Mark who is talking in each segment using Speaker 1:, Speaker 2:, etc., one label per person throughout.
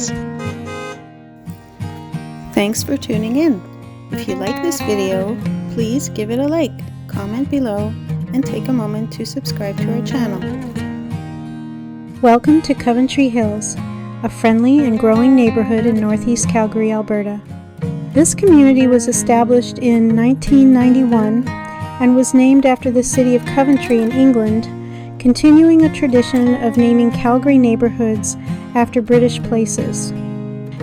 Speaker 1: videos.
Speaker 2: Thanks for tuning in. If you like this video, please give it a like, comment below, and take a moment to subscribe to our channel. Welcome to Coventry Hills, a friendly and growing neighborhood in northeast Calgary, Alberta. This community was established in 1991 and was named after the city of Coventry in England, continuing a tradition of naming Calgary neighborhoods after British places.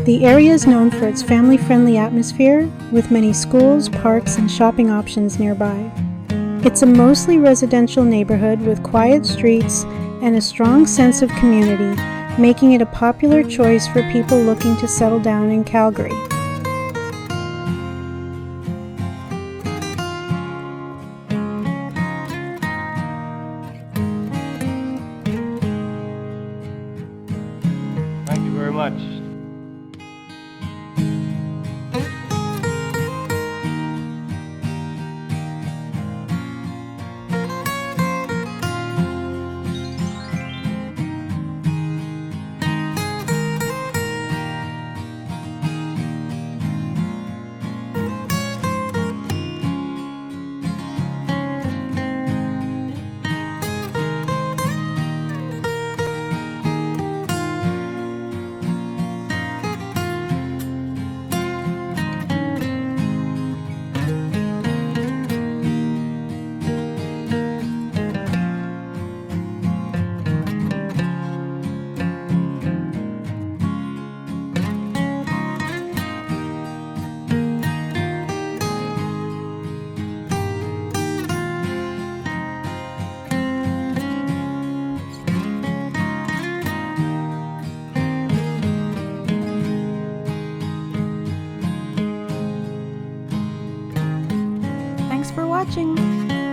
Speaker 2: The area is known for its family-friendly atmosphere, with many schools, parks, and shopping options nearby. It's a mostly residential neighborhood with quiet streets and a strong sense of community, making it a popular choice for people looking to settle down in Calgary.
Speaker 3: Thank you very much.
Speaker 2: Thanks for watching!